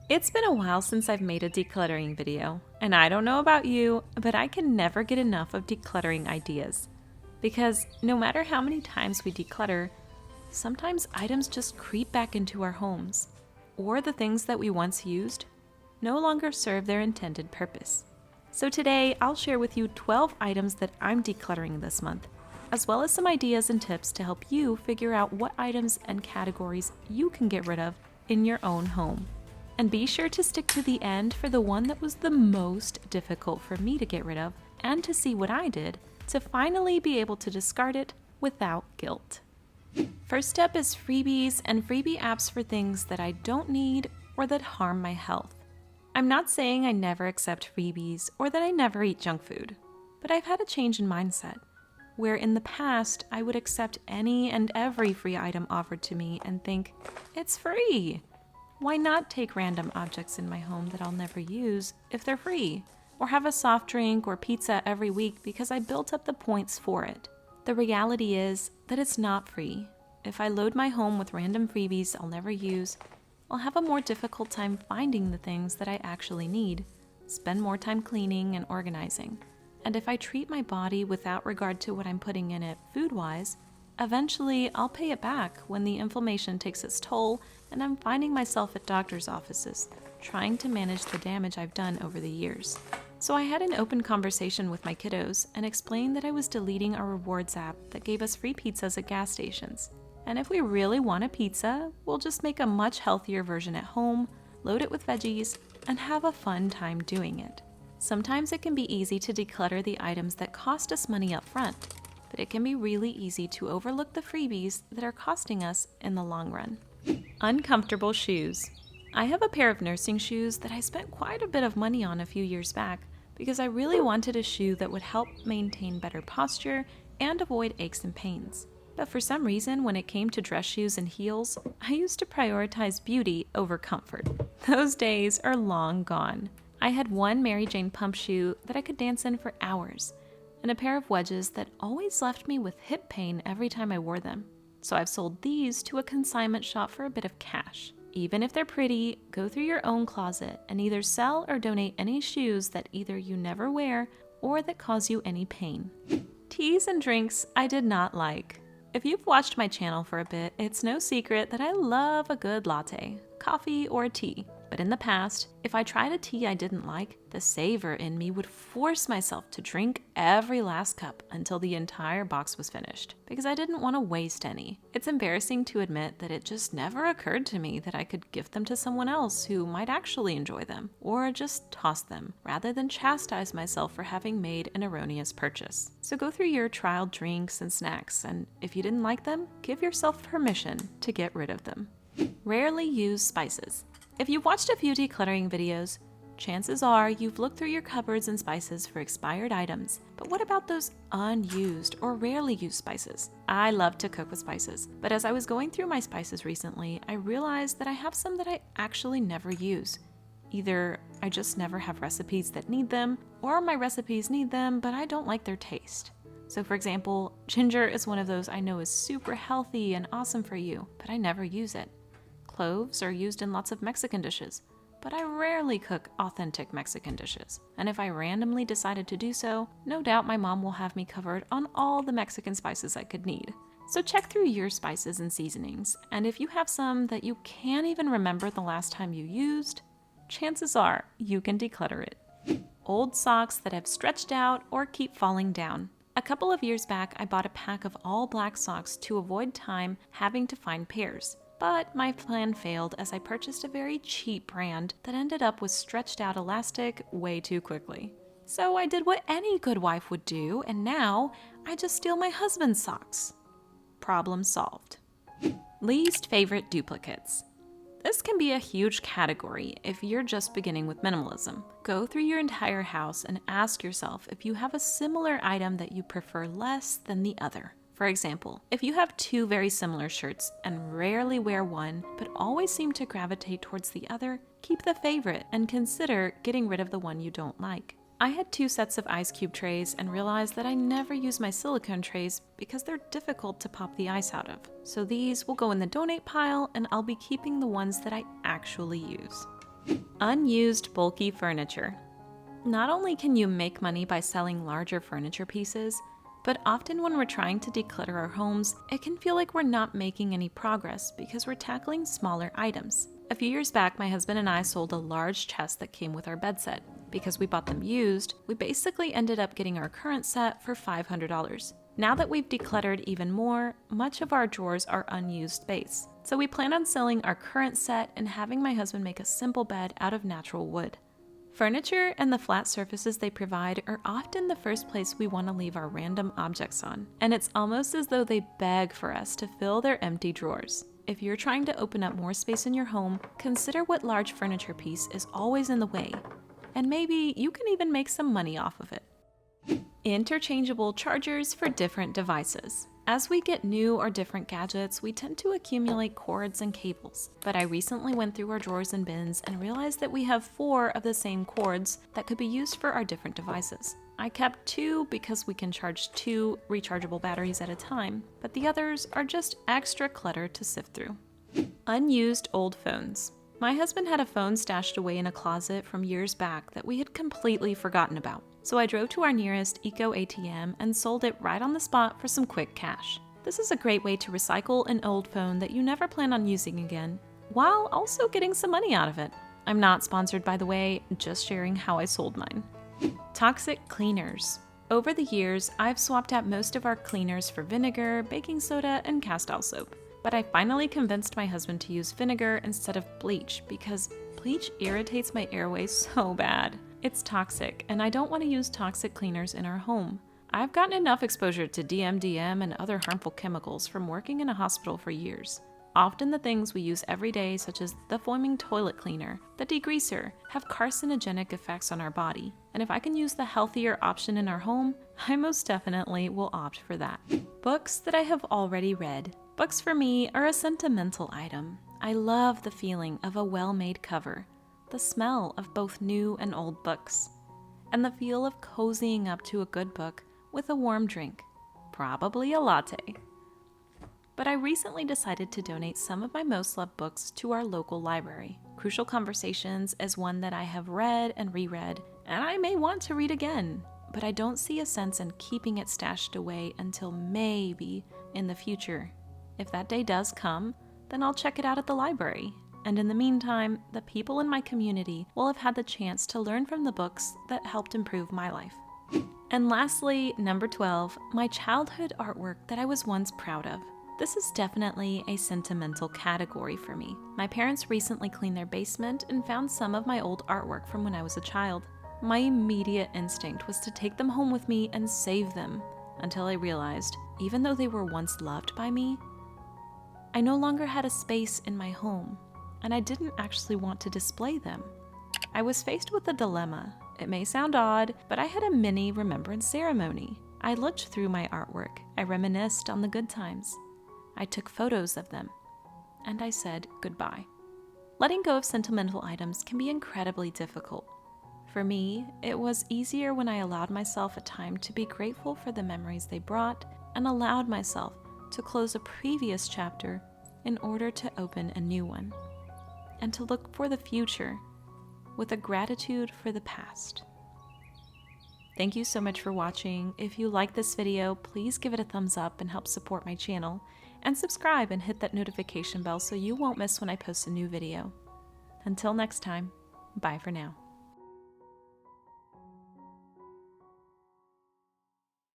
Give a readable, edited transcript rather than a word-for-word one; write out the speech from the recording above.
It's been a while since I've made a decluttering video, and I don't know about you, but I can never get enough of decluttering ideas. Because no matter how many times we declutter, sometimes items just creep back into our homes, or the things that we once used no longer serve their intended purpose. So today, I'll share with you 12 items that I'm decluttering this month, as well as some ideas and tips to help you figure out what items and categories you can get rid of in your own home. And be sure to stick to the end for the one that was the most difficult for me to get rid of and to see what I did to finally be able to discard it without guilt. First step is freebies and freebie apps for things that I don't need or that harm my health. I'm not saying I never accept freebies or that I never eat junk food, but I've had a change in mindset, where in the past I would accept any and every free item offered to me and think, it's free. Why not take random objects in my home that I'll never use if they're free? Or have a soft drink or pizza every week because I built up the points for it. The reality is that it's not free. If I load my home with random freebies I'll never use, I'll have a more difficult time finding the things that I actually need, spend more time cleaning and organizing. And if I treat my body without regard to what I'm putting in it food-wise, eventually I'll pay it back when the inflammation takes its toll and I'm finding myself at doctor's offices, trying to manage the damage I've done over the years. So I had an open conversation with my kiddos and explained that I was deleting our rewards app that gave us free pizzas at gas stations. And if we really want a pizza, we'll just make a much healthier version at home, load it with veggies, and have a fun time doing it. Sometimes it can be easy to declutter the items that cost us money up front, but it can be really easy to overlook the freebies that are costing us in the long run. Uncomfortable shoes. I have a pair of nursing shoes that I spent quite a bit of money on a few years back because I really wanted a shoe that would help maintain better posture and avoid aches and pains. But for some reason, when it came to dress shoes and heels, I used to prioritize beauty over comfort. Those days are long gone. I had one Mary Jane pump shoe that I could dance in for hours, and a pair of wedges that always left me with hip pain every time I wore them. So I've sold these to a consignment shop for a bit of cash. Even if they're pretty, go through your own closet and either sell or donate any shoes that either you never wear or that cause you any pain. Teas and drinks I did not like. If you've watched my channel for a bit, it's no secret that I love a good latte, coffee, or a tea. But in the past, if I tried a tea I didn't like, the saver in me would force myself to drink every last cup until the entire box was finished, because I didn't want to waste any. It's embarrassing to admit that it just never occurred to me that I could gift them to someone else who might actually enjoy them, or just toss them, rather than chastise myself for having made an erroneous purchase. So go through your trial drinks and snacks, and if you didn't like them, give yourself permission to get rid of them. Rarely used spices. If you've watched a few decluttering videos, chances are you've looked through your cupboards and spices for expired items. But what about those unused or rarely used spices? I love to cook with spices, but as I was going through my spices recently, I realized that I have some that I actually never use. Either I just never have recipes that need them, or my recipes need them, but I don't like their taste. So for example, ginger is one of those I know is super healthy and awesome for you, but I never use it. Cloves are used in lots of Mexican dishes, but I rarely cook authentic Mexican dishes. And if I randomly decided to do so, no doubt my mom will have me covered on all the Mexican spices I could need. So check through your spices and seasonings, and if you have some that you can't even remember the last time you used, chances are you can declutter it. Old socks that have stretched out or keep falling down. A couple of years back, I bought a pack of all black socks to avoid time having to find pairs. But my plan failed as I purchased a very cheap brand that ended up with stretched out elastic way too quickly. So I did what any good wife would do, and now I just steal my husband's socks. Problem solved. Least favorite duplicates. This can be a huge category if you're just beginning with minimalism. Go through your entire house and ask yourself if you have a similar item that you prefer less than the other. For example, if you have two very similar shirts and rarely wear one, but always seem to gravitate towards the other, keep the favorite and consider getting rid of the one you don't like. I had 2 sets of ice cube trays and realized that I never use my silicone trays because they're difficult to pop the ice out of. So these will go in the donate pile and I'll be keeping the ones that I actually use. Unused bulky furniture. Not only can you make money by selling larger furniture pieces, but often when we're trying to declutter our homes, it can feel like we're not making any progress because we're tackling smaller items. A few years back, my husband and I sold a large chest that came with our bed set. Because we bought them used, we basically ended up getting our current set for $500. Now that we've decluttered even more, much of our drawers are unused space. So we plan on selling our current set and having my husband make a simple bed out of natural wood. Furniture and the flat surfaces they provide are often the first place we want to leave our random objects on, and it's almost as though they beg for us to fill their empty drawers. If you're trying to open up more space in your home, consider what large furniture piece is always in the way, and maybe you can even make some money off of it. Interchangeable chargers for different devices. As we get new or different gadgets, we tend to accumulate cords and cables. But I recently went through our drawers and bins and realized that we have 4 of the same cords that could be used for our different devices. I kept 2 because we can charge 2 rechargeable batteries at a time, but the others are just extra clutter to sift through. Unused old phones. My husband had a phone stashed away in a closet from years back that we had completely forgotten about. So I drove to our nearest Eco ATM and sold it right on the spot for some quick cash. This is a great way to recycle an old phone that you never plan on using again, while also getting some money out of it. I'm not sponsored, by the way, just sharing how I sold mine. Toxic cleaners. Over the years, I've swapped out most of our cleaners for vinegar, baking soda, and castile soap. But I finally convinced my husband to use vinegar instead of bleach because bleach irritates my airways so bad. It's toxic, and I don't want to use toxic cleaners in our home. I've gotten enough exposure to DMDM and other harmful chemicals from working in a hospital for years. Often the things we use every day, such as the foaming toilet cleaner, the degreaser, have carcinogenic effects on our body. And if I can use the healthier option in our home, I most definitely will opt for that. Books that I have already read. Books for me are a sentimental item. I love the feeling of a well-made cover, the smell of both new and old books, and the feel of cozying up to a good book with a warm drink, probably a latte. But I recently decided to donate some of my most loved books to our local library. Crucial Conversations is one that I have read and reread, and I may want to read again, but I don't see a sense in keeping it stashed away until maybe in the future. If that day does come, then I'll check it out at the library. And in the meantime, the people in my community will have had the chance to learn from the books that helped improve my life. And lastly, number 12, my childhood artwork that I was once proud of. This is definitely a sentimental category for me. My parents recently cleaned their basement and found some of my old artwork from when I was a child. My immediate instinct was to take them home with me and save them, until I realized, even though they were once loved by me, I no longer had a space in my home, and I didn't actually want to display them. I was faced with a dilemma. It may sound odd, but I had a mini remembrance ceremony. I looked through my artwork. I reminisced on the good times. I took photos of them, and I said goodbye. Letting go of sentimental items can be incredibly difficult. For me, it was easier when I allowed myself a time to be grateful for the memories they brought and allowed myself to close a previous chapter in order to open a new one, and to look for the future with a gratitude for the past. Thank you so much for watching. If you like this video, please give it a thumbs up and help support my channel, and subscribe and hit that notification bell so you won't miss when I post a new video. Until next time, bye for now.